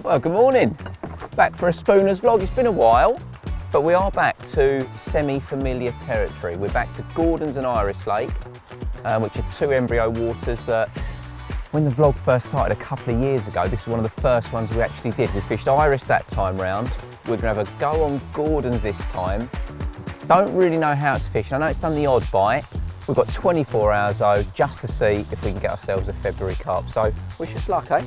Well, good morning. Back for a Spooners vlog. It's been a while, but we are back to semi-familiar territory. We're back to Gordon's and Iris Lake, which are two embryo waters that, when the vlog first started a couple of years ago, this is one of the first ones we actually did. We fished Iris that time round. We're going to have a go on Gordon's this time. Don't really know how it's fishing. I know it's done the odd bite. We've got 24 hours though, just to see if we can get ourselves a February carp. So wish us luck, eh?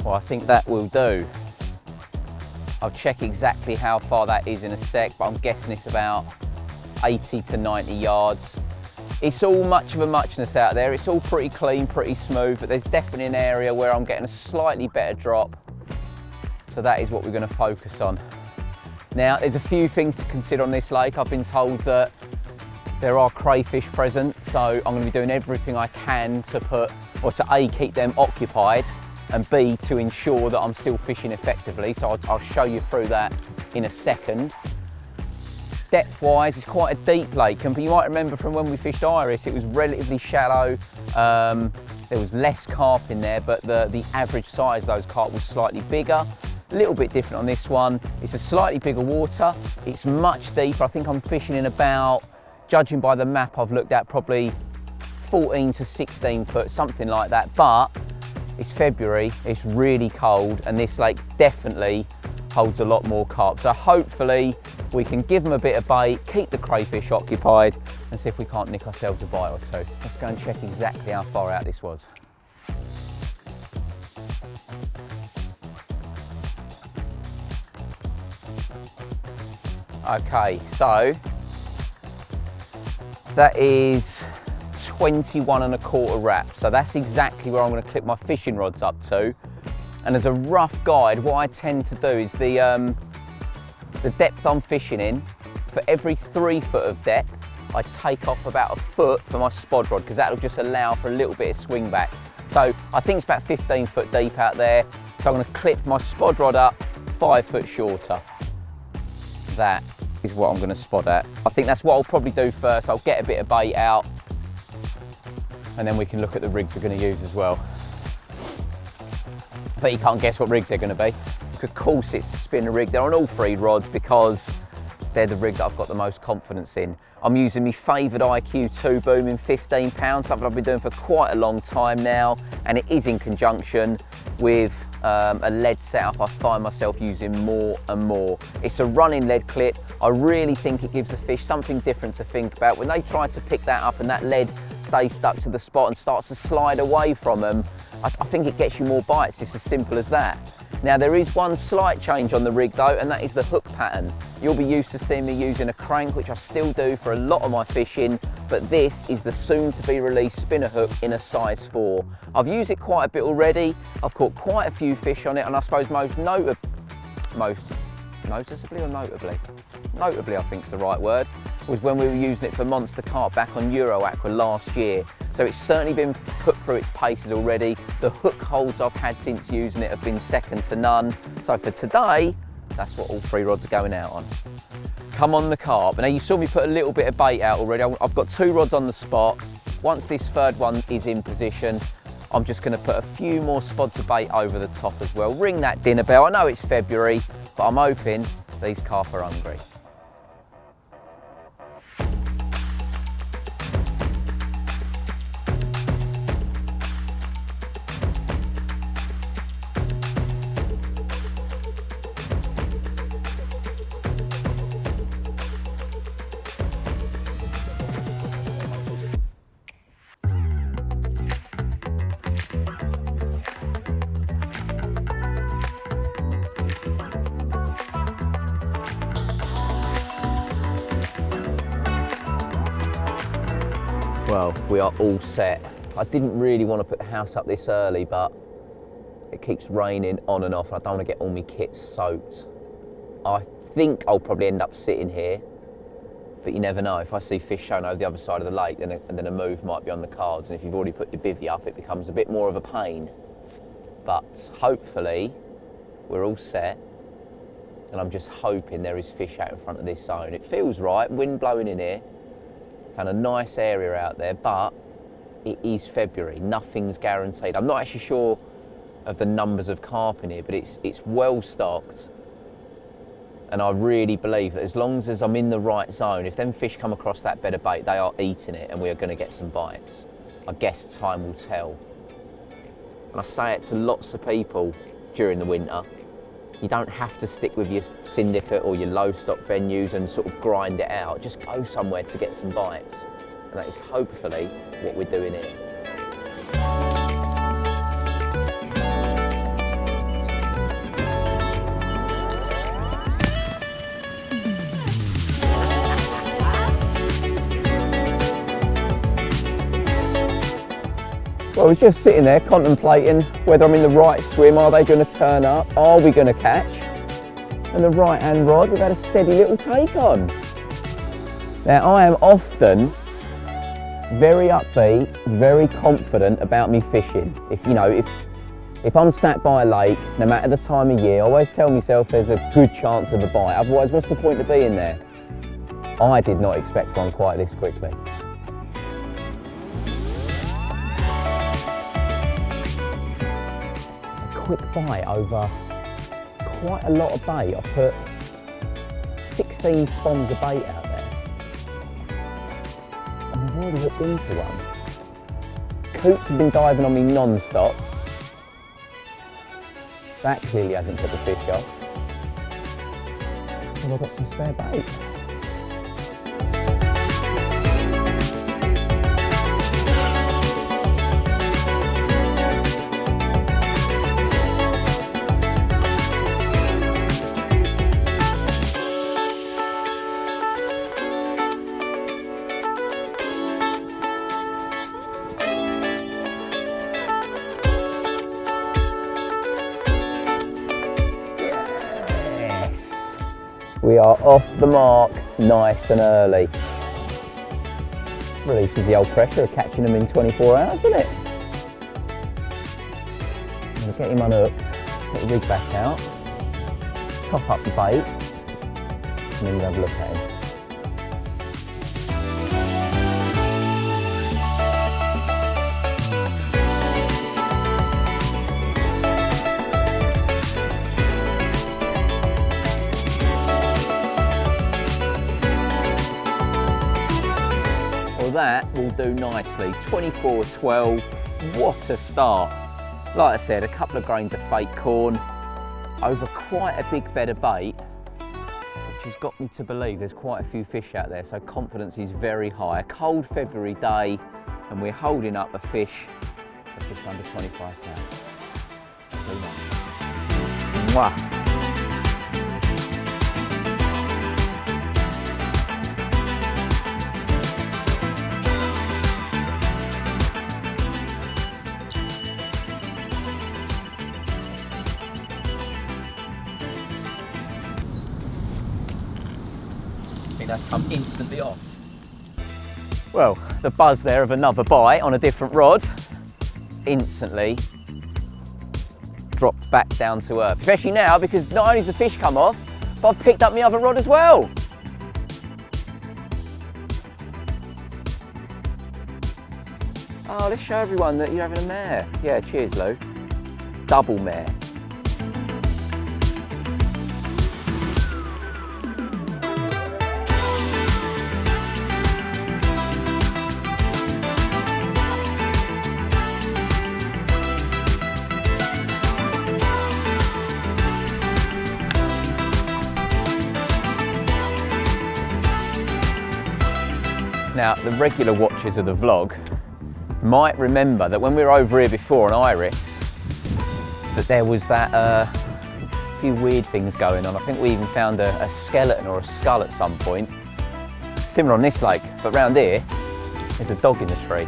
Well, I think that will do. I'll check exactly how far that is in a sec, but I'm guessing it's about 80 to 90 yards. It's all much of a muchness out there. It's all pretty clean, pretty smooth, but there's definitely an area where I'm getting a slightly better drop. So that is what we're going to focus on. Now, there's a few things to consider on this lake. I've been told that there are crayfish present, so I'm going to be doing everything I can to A, keep them occupied, and B, to ensure that I'm still fishing effectively. So I'll show you through that in a second. Depth-wise, it's quite a deep lake, and you might remember from when we fished Iris, it was relatively shallow. There was less carp in there, but the average size of those carp was slightly bigger. A little bit different on this one. It's a slightly bigger water. It's much deeper. I think I'm fishing in about, judging by the map I've looked at, probably 14 to 16 foot, something like that. But it's February, it's really cold, and this lake definitely holds a lot more carp. So hopefully we can give them a bit of bait, keep the crayfish occupied, and see if we can't nick ourselves a bite or two. Let's go and check exactly how far out this was. Okay, so that is 21¼ wrap. So that's exactly where I'm going to clip my fishing rods up to. And as a rough guide, what I tend to do is the depth I'm fishing in, for every 3 foot of depth, I take off about a foot for my spod rod, because that'll just allow for a little bit of swing back. So I think it's about 15 foot deep out there. So I'm going to clip my spod rod up 5 foot shorter. That is what I'm going to spot at. I think that's what I'll probably do first. I'll get a bit of bait out, and then we can look at the rigs we're going to use as well. But you can't guess what rigs they're going to be. Of course it's a spinner rig. They're on all 3 rods because they're the rig that I've got the most confidence in. I'm using my favoured IQ2 boom in 15 pounds, something I've been doing for quite a long time now, and it is in conjunction with a lead setup I find myself using more and more. It's a running lead clip. I really think it gives the fish something different to think about. When they try to pick that up and that lead stays stuck to the spot and starts to slide away from them, I think it gets you more bites. It's as simple as that. Now, there is one slight change on the rig though, and that is the hook pattern. You'll be used to seeing me using a crank, which I still do for a lot of my fishing, but this is the soon to be released spinner hook in a size 4. I've used it quite a bit already. I've caught quite a few fish on it, and I suppose most noticeably, I think is the right word, was when we were using it for monster carp back on Euro Aqua last year. So it's certainly been put through its paces already. The hook holds I've had since using it have been second to none. So for today, that's what all 3 rods are going out on. Come on the carp. Now you saw me put a little bit of bait out already. I've got 2 rods on the spot. Once this 3rd one is in position, I'm just going to put a few more spods of bait over the top as well. Ring that dinner bell. I know it's February, but I'm hoping these carp are hungry. Well, we are all set. I didn't really want to put the house up this early, but It keeps raining on and off, and I don't want to get all my kit soaked. I think I'll probably end up sitting here, but you never know. If I see fish showing over the other side of the lake, then a move might be on the cards, and if you've already put your bivvy up, it becomes a bit more of a pain. But hopefully, we're all set, and I'm just hoping there is fish out in front of this zone. It feels right, wind blowing in here. Found a nice area out there, but it is February, nothing's guaranteed. I'm not actually sure of the numbers of carp in here, but it's well stocked. And I really believe that as long as I'm in the right zone, if them fish come across that bed of bait, they are eating it and we are going to get some bites. I guess time will tell. And I say it to lots of people during the winter. You don't have to stick with your syndicate or your low stock venues and sort of grind it out. Just go somewhere to get some bites. And that is hopefully what we're doing here. Well, I was just sitting there contemplating whether I'm in the right swim. Are they going to turn up? Are we going to catch? And the right hand rod, we've had a steady little take on. Now, I am often very upbeat, very confident about me fishing. If I'm sat by a lake, no matter the time of year, I always tell myself there's a good chance of a bite. Otherwise, what's the point of being there? I did not expect one quite this quickly. Quick bite over quite a lot of bait. I put 16 spons of bait out there, and I've already hooked into one. Coots have been diving on me non-stop. That clearly hasn't put the fish off. Well, I've got some spare bait. We are off the mark nice and early. Releases the old pressure of catching them in 24 hours, doesn't it? We'll get him unhooked, get the rig back out, top up the bait, and then we'll have a look at him. That will do nicely. 24-12, what a start. Like I said, a couple of grains of fake corn over quite a big bed of bait, which has got me to believe there's quite a few fish out there, so confidence is very high. A cold February day and we're holding up a fish of just under 25 pounds. Mwah. That's come instantly off. Well, the buzz there of another bite on a different rod instantly dropped back down to earth. Especially now, because not only has the fish come off, but I've picked up my other rod as well. Oh, let's show everyone that you're having a mare. Yeah, cheers, Lou. Double mare. Now, the regular watchers of the vlog might remember that when we were over here before on Iris, that there was that few weird things going on. I think we even found a skeleton or a skull at some point. Similar on this lake, but round here, there's a dog in the tree.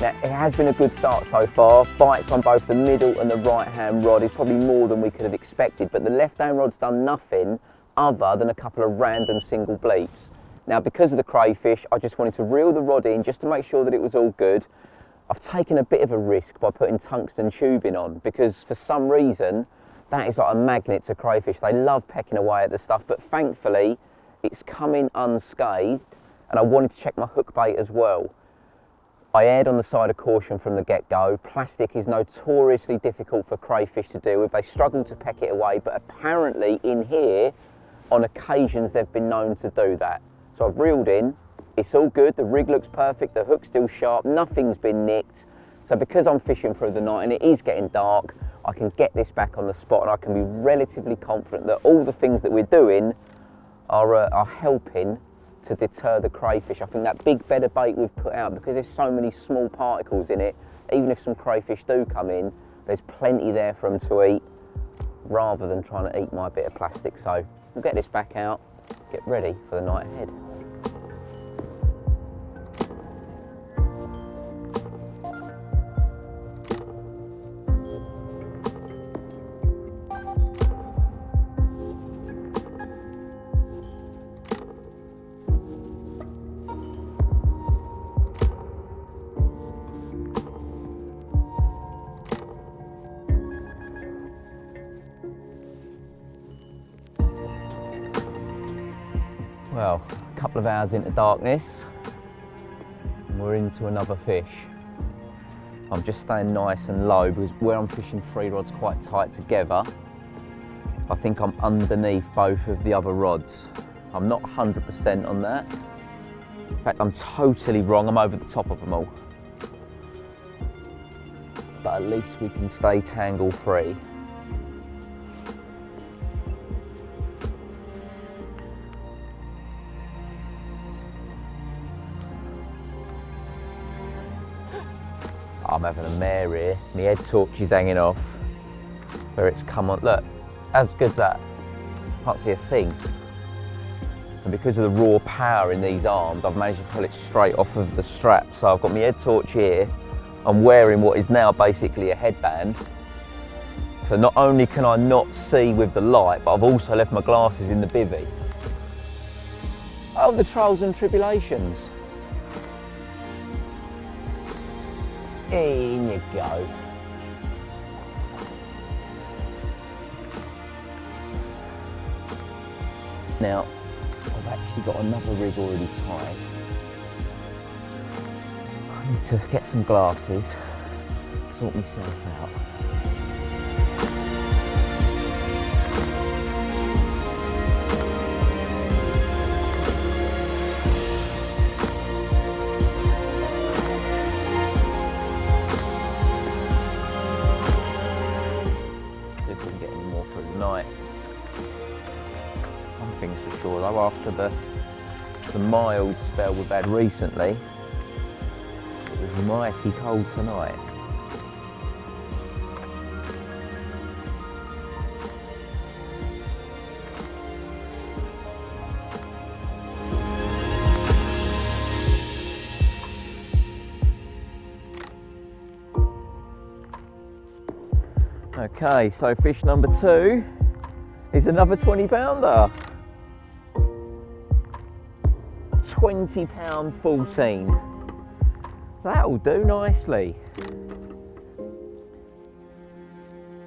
Now, it has been a good start so far. Bites on both the middle and the right-hand rod is probably more than we could have expected, but the left-hand rod's done nothing other than a couple of random single bleeps. Now, because of the crayfish, I just wanted to reel the rod in just to make sure that it was all good. I've taken a bit of a risk by putting tungsten tubing on, because for some reason, that is like a magnet to crayfish. They love pecking away at the stuff, but thankfully, it's coming unscathed, and I wanted to check my hook bait as well. I erred on the side of caution from the get-go. Plastic is notoriously difficult for crayfish to deal with. They struggle to peck it away, but apparently in here, on occasions, they've been known to do that. So I've reeled in, it's all good, the rig looks perfect, the hook's still sharp, nothing's been nicked. So because I'm fishing through the night and it is getting dark, I can get this back on the spot and I can be relatively confident that all the things that we're doing are helping to deter the crayfish. I think that big bed of bait we've put out, because there's so many small particles in it, even if some crayfish do come in, there's plenty there for them to eat, rather than trying to eat my bit of plastic. So we'll get this back out, get ready for the night ahead. Well, a couple of hours into darkness, and we're into another fish. I'm just staying nice and low because where I'm fishing 3 rods quite tight together, I think I'm underneath both of the other rods. I'm not 100% on that. In fact, I'm totally wrong. I'm over the top of them all. But at least we can stay tangle free. I'm having a mare here. My head torch is hanging off where it's come on. Look, as good as that. Can't see a thing. And because of the raw power in these arms, I've managed to pull it straight off of the strap. So I've got my head torch here. I'm wearing what is now basically a headband. So not only can I not see with the light, but I've also left my glasses in the bivvy. Oh, the trials and tribulations. In you go. Now, I've actually got another rig already tied. I need to get some glasses, sort myself out. For though, after the mild spell we've had recently, it was mighty cold tonight. Okay, so fish number 2 is another 20-pounder. 20 pound 14. That'll do nicely.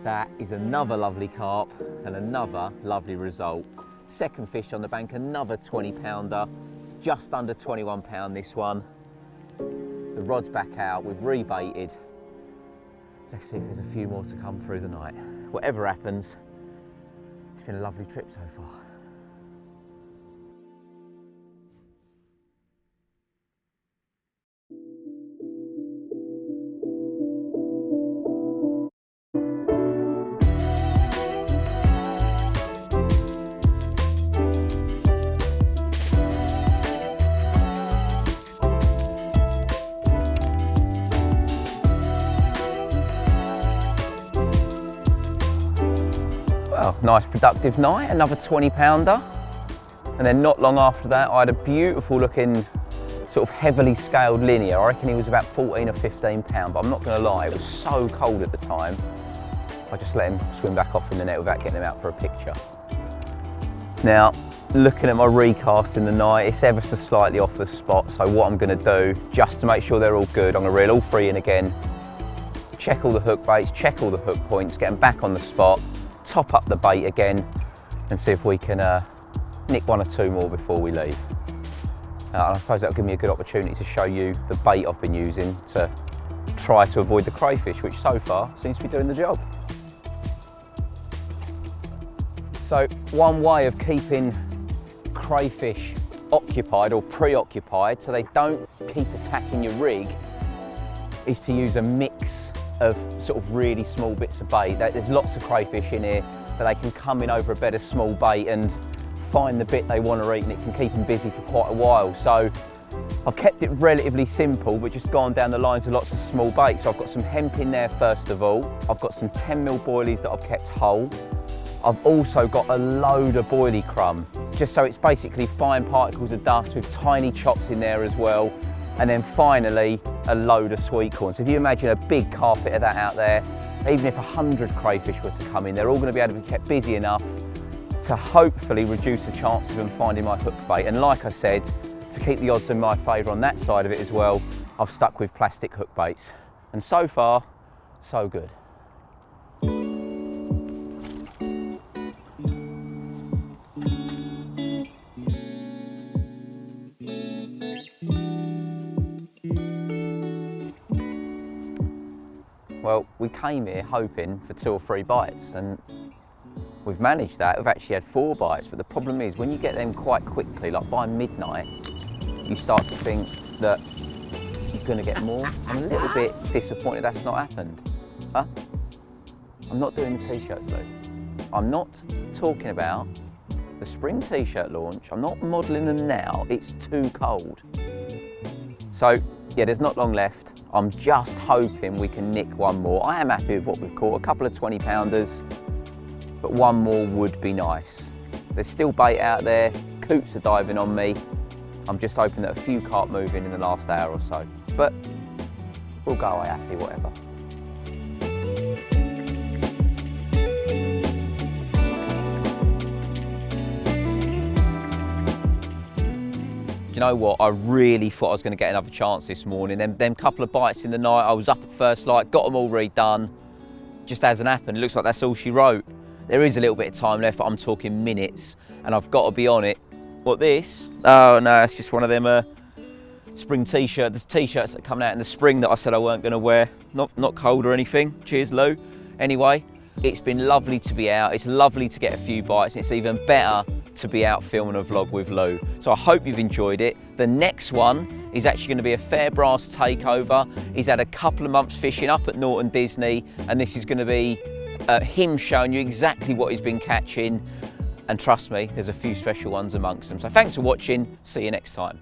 That is another lovely carp and another lovely result. Second fish on the bank, another 20-pounder, just under 21 pound this one. The rod's back out, we've rebaited. Let's see if there's a few more to come through the night. Whatever happens, it's been a lovely trip so far. Well, nice productive night, another 20-pounder. And then not long after that, I had a beautiful looking sort of heavily scaled linear. I reckon he was about 14 or 15 pound, but I'm not gonna lie, it was so cold at the time. I just let him swim back off in the net without getting him out for a picture. Now, looking at my recast in the night, it's ever so slightly off the spot, so what I'm gonna do, just to make sure they're all good, I'm gonna reel all three in again, check all the hook baits, check all the hook points, get them back on the spot, top up the bait again, and see if we can nick one or two more before we leave. And I suppose that'll give me a good opportunity to show you the bait I've been using to try to avoid the crayfish, which so far seems to be doing the job. So one way of keeping crayfish occupied or preoccupied so they don't keep attacking your rig is to use a mix of sort of really small bits of bait. There's lots of crayfish in here, but they can come in over a bed of small bait and find the bit they want to eat, and it can keep them busy for quite a while. So I've kept it relatively simple, but just gone down the lines of lots of small bait. So I've got some hemp in there first of all. I've got some 10mm boilies that I've kept whole. I've also got a load of boilie crumb, just so it's basically fine particles of dust with tiny chops in there as well. And then finally, a load of sweet corn. So if you imagine a big carpet of that out there, even if 100 crayfish were to come in, they're all going to be able to be kept busy enough to hopefully reduce the chances of them finding my hook bait. And like I said, to keep the odds in my favour on that side of it as well, I've stuck with plastic hook baits. And so far, so good. Well, we came here hoping for 2 or 3 bites, and we've managed that. We've actually had 4 bites, but the problem is when you get them quite quickly, like by midnight, you start to think that you're going to get more. I'm a little bit disappointed that's not happened. Huh? I'm not doing the t-shirts though. I'm not talking about the spring t-shirt launch. I'm not modelling them now. It's too cold. So yeah, there's not long left. I'm just hoping we can nick one more. I am happy with what we've caught, a couple of 20-pounders, but one more would be nice. There's still bait out there, coots are diving on me. I'm just hoping that a few carp move in the last hour or so. But we'll go away happy, whatever. Do you know what? I really thought I was going to get another chance this morning. Them couple of bites in the night, I was up at first light, got them all redone. Just hasn't happened. It looks like that's all she wrote. There is a little bit of time left, but I'm talking minutes, and I've got to be on it. What, this? Oh no, it's just one of them spring t-shirts. There's t-shirts that are coming out in the spring that I said I weren't going to wear. Not cold or anything. Cheers, Lou. Anyway, it's been lovely to be out. It's lovely to get a few bites, and it's even better to be out filming a vlog with Lou. So I hope you've enjoyed it. The next one is actually going to be a fair brass takeover. He's had a couple of months fishing up at Norton Disney, and this is going to be him showing you exactly what he's been catching. And trust me, there's a few special ones amongst them. So thanks for watching. See you next time.